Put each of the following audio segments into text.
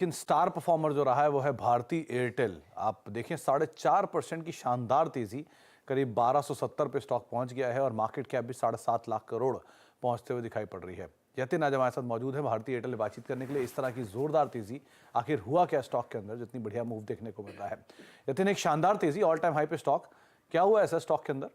लेकिन star performer जो रहा है वो है भारती एयरटेल। आप देखें 4.5% की शानदार तेजी, करीब 1270 पे स्टॉक पहुंच गया है और मार्केट कैप भी 7.5 लाख करोड़ पहुंचते हुए दिखाई पड़ रही है। यतिन आज हमारे साथ मौजूद है भारती एयरटेल में बातचीत करने के लिए। इस तरह की जोरदार तेजी आखिर हुआ क्या स्टॉक के अंदर, जितनी बढ़िया मूव देखने को मिल रहा है। यतिन, एक शानदार तेजी, ऑल टाइम हाई पे स्टॉक, क्या हुआ ऐसा स्टॉक के अंदर?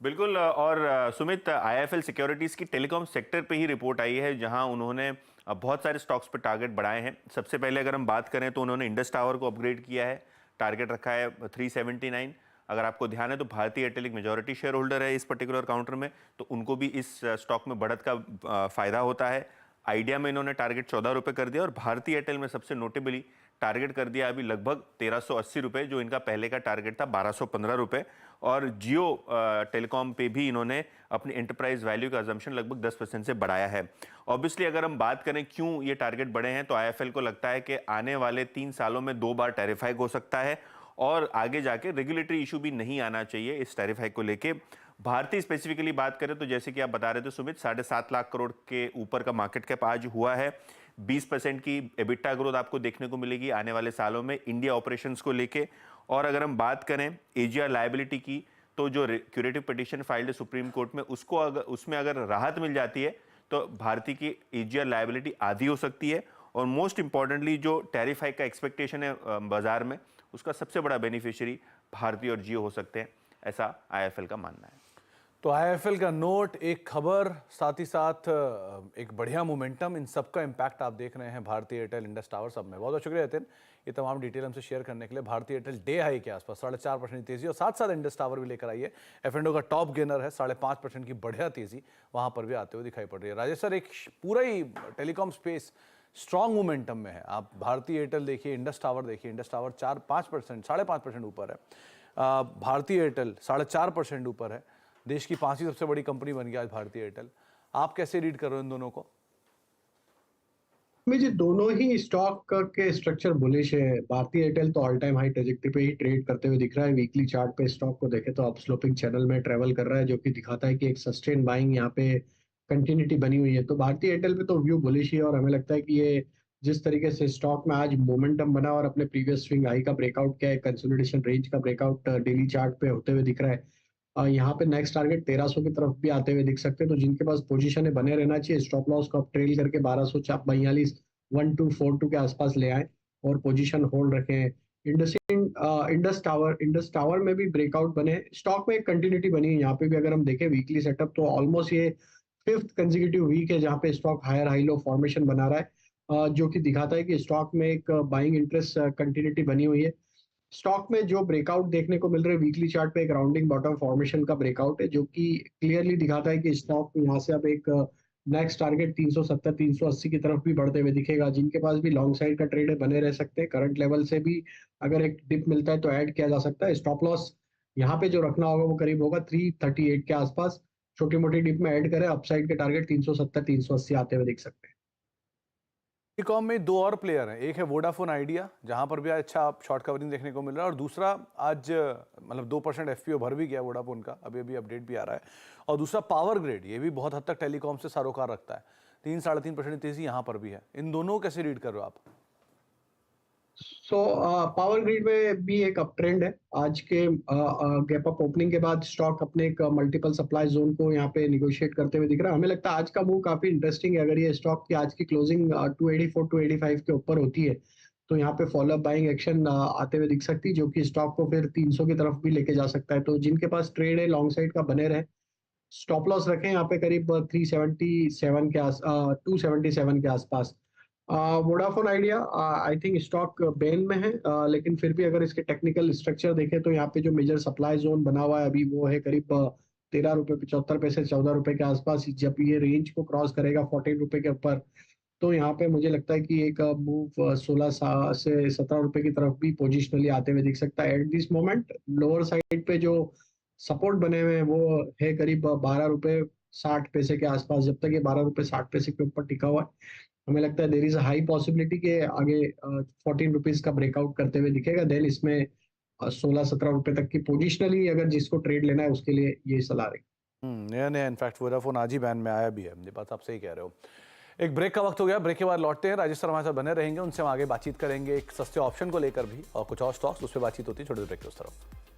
बिल्कुल। और सुमित, आईएफएल सिक्योरिटीज की टेलीकॉम सेक्टर पे ही रिपोर्ट आई है, जहां उन्होंने बहुत सारे स्टॉक्स पर टारगेट बढ़ाए हैं। सबसे पहले अगर हम बात करें तो उन्होंने इंडस टावर को अपग्रेड किया है, टारगेट रखा है 379। अगर आपको ध्यान है तो भारतीय एयरटेल एक मेजॉरिटी शेयर होल्डर है इस पर्टिकुलर काउंटर में, तो उनको भी इस स्टॉक में बढ़त का फायदा होता है। आइडिया में इन्होंने टारगेट 14 रुपये कर दिया और भारतीय एयरटेल में सबसे नोटेबली टारगेट कर दिया अभी लगभग 1380 रुपये, जो इनका पहले का टारगेट था 1215 रुपये। और जियो टेलीकॉम पे भी इन्होंने अपनी एंटरप्राइज वैल्यू का अजम्पशन लगभग 10% से बढ़ाया है। ऑब्वियसली अगर हम बात करें क्यों ये टारगेट बढ़े हैं, तो आईएफएल को लगता है कि आने वाले 3 सालों में 2 बार टैरिफ हाइक हो सकता है और आगे जाके रेगुलेटरी इशू भी नहीं आना चाहिए इस टैरिफ हाइक को लेके। भारतीय स्पेसिफिकली बात करें तो जैसे कि आप बता रहे थे सुमित, 7.5 लाख करोड़ के ऊपर का मार्केट कैप आज हुआ है। 20% की एबिटा ग्रोथ आपको देखने को मिलेगी आने वाले सालों में इंडिया ऑपरेशंस को लेके। और अगर हम बात करें एजीआर लायबिलिटी की, तो जो क्यूरेटिव पिटीशन फाइल्ड है सुप्रीम कोर्ट में, उसमें अगर राहत मिल जाती है तो भारतीय की एजीआर लायबिलिटी आधी हो सकती है। और मोस्ट इंपॉर्टेंटली जो टैरिफ हाइक का एक्सपेक्टेशन है बाजार में, उसका सबसे बड़ा बेनिफिशियरी भारतीय और जियो हो सकते हैं, ऐसा आईएफएल का मानना है। तो आईएफएल का नोट, एक खबर, साथ ही साथ एक बढ़िया मोमेंटम, इन सब का इम्पैक्ट आप देख रहे हैं भारती एयरटेल, इंडस टावर सब में। बहुत बहुत शुक्रिया यतिन, ये तमाम डिटेल हमसे शेयर करने के लिए। भारती एयरटेल डे हाई के आसपास 4.5% तेजी और साथ साथ इंडस टावर भी लेकर आई है। एफ&ओ का टॉप गेनर है, 5.5% की बढ़िया तेजी वहां पर भी आते हुए दिखाई पड़ रही है। राजेश सर, एक पूरा ही टेलीकॉम स्पेस स्ट्रॉन्ग मोमेंटम में है। आप भारती एयरटेल देखिए, इंडस टावर देखिए, इंडस टावर 4-5%, 5.5% ऊपर है। भारती एयरटेल 4.5% ऊपर है। देश की 5वीं सबसे बड़ी कंपनी बन गया आज भारतीय एयरटेल। आप कैसे रीड कर रहे हो इन दोनों को? मुझे दोनों ही स्टॉक के स्ट्रक्चर बुलिश है। भारतीय एयरटेल तो ऑल टाइम हाई ट्रेजेक्टरी पे ही ट्रेड करते हुए दिख रहा है। वीकली चार्ट पे स्टॉक को देखे तो अप स्लोपिंग चैनल में ट्रेवल कर रहा है, जो कि दिखाता है कि एक सस्टेन बाइंग यहाँ पे कंटिन्यूटी बनी हुई है। तो भारतीय एयरटेल पे तो व्यू बुलिश ही है और हमें लगता है कि ये जिस तरीके से स्टॉक में आज मोमेंटम बना और अपने प्रीवियस स्विंग हाई का ब्रेकआउट किया है, कंसोलिडेशन रेंज का ब्रेकआउट डेली चार्ट पे होते हुए दिख रहा है। यहाँ पे नेक्स्ट टारगेट 1300 की तरफ भी आते हुए दिख सकते हैं। तो जिनके पास पोजीशन है बने रहना चाहिए, स्टॉप लॉस को अब ट्रेल करके 1242 1242 के आसपास ले आए और पोजीशन होल्ड रखें। इंडस टावर में भी ब्रेकआउट बने, स्टॉक में एक कंटिन्यूटी बनी है। यहाँ पे भी अगर हम देखें वीकली सेटअप, तो ऑलमोस्ट ये 5th कंसेक्यूटिव वीक है जहाँ पे stock higher high low formation बना रहा है, जो कि दिखाता है कि स्टॉक में एक बाइंग इंटरेस्ट कंटिन्यूटी बनी हुई है। स्टॉक में जो ब्रेकआउट देखने को मिल रहा है वीकली चार्ट पे, एक राउंडिंग बॉटम फॉर्मेशन का ब्रेकआउट है, जो कि क्लियरली दिखाता है कि स्टॉक यहाँ से अब एक नेक्स्ट टारगेट 370 380 की तरफ भी बढ़ते हुए दिखेगा। जिनके पास भी लॉन्ग साइड का ट्रेड है बने रह सकते हैं। करंट लेवल से भी अगर एक डिप मिलता है तो ऐड किया जा सकता है। स्टॉप लॉस यहाँ पे जो रखना होगा वो करीब होगा 338 के आसपास। छोटी मोटी डिप में ऐड करें, अपसाइड के टारगेट 370 380 आते हुए दिख सकते हैं। टेलीकॉम में दो और प्लेयर हैं, एक है वोडाफोन आइडिया, जहां पर भी अच्छा शॉर्ट कवरिंग देखने को मिल रहा है, और दूसरा आज मतलब 2% एफपीओ भर भी गया वोडाफोन का, अभी अभी अपडेट भी आ रहा है। और दूसरा पावर ग्रिड, ये भी बहुत हद तक टेलीकॉम से सरोकार रखता है। 3-3.5% तेजी यहां पर भी है। इन दोनों को कैसे रीड कर रहे हो आप? सो पावर ग्रिड में भी एक अप ट्रेंड है। आज के गैप अप ओपनिंग के बाद स्टॉक अपने एक मल्टीपल सप्लाई जोन को यहाँ पे निगोशिएट करते हुए दिख रहा है। हमें लगता है आज का मूव काफी इंटरेस्टिंग है। अगर ये स्टॉक की आज की क्लोजिंग 284 285 के ऊपर होती है तो यहाँ पे फॉलोअप बाइंग एक्शन आते हुए दिख सकती है, जो कि स्टॉक को फिर 300 की तरफ भी लेके जा सकता है। तो जिनके पास ट्रेड है लॉन्ग साइड का बने रहे, स्टॉप लॉस रखें यहाँ पे करीब 377 के 277 के आसपास। Vodafone idea I think stock Ben में है, लेकिन फिर भी अगर इसके टेक्निकल स्ट्रक्चर देखें तो यहाँ पे जो मेजर सप्लाई जोन बना हुआ है अभी वो है करीब 13 रुपये 75 पैसे 14 रुपए के आसपास। जब ये रेंज को क्रॉस करेगा 14 रुपए के ऊपर, तो यहाँ पे मुझे लगता है कि एक मूव 16 से 17 रुपए की तरफ भी पोजिशनली आते हुए दिख सकता है। At this moment lower side पे जो सपोर्ट बने हुए हैं वो है करीब 12 रुपए 60 पैसे के आसपास। जब तक ये 12 रुपए 60 पैसे के ऊपर टिका हुआ है, हमें लगता है there is a high possibility के आगे 14 रुपीज का ब्रेकआउट करते हुए दिखेगा। देन इसमें 16-17 रुपए तक की पोजिशनली अगर जिसको ट्रेड लेना है उसके लिए ये सलाह रही। नया नया इनफैक्ट वोडाफोन आज ही बैन में आया भी है, ये बात आप सही कह रहे हो। एक ब्रेक का वक्त हो गया, ब्रेक के बाद लौटते हैं। राजेश सर हमारे साथ बने रहेंगे, उनसे हम आगे बातचीत करेंगे एक सस्ते ऑप्शन को लेकर भी, और कुछ और स्टॉक्स उस पर बातचीत होती है छोटे ब्रेक के उस तरफ।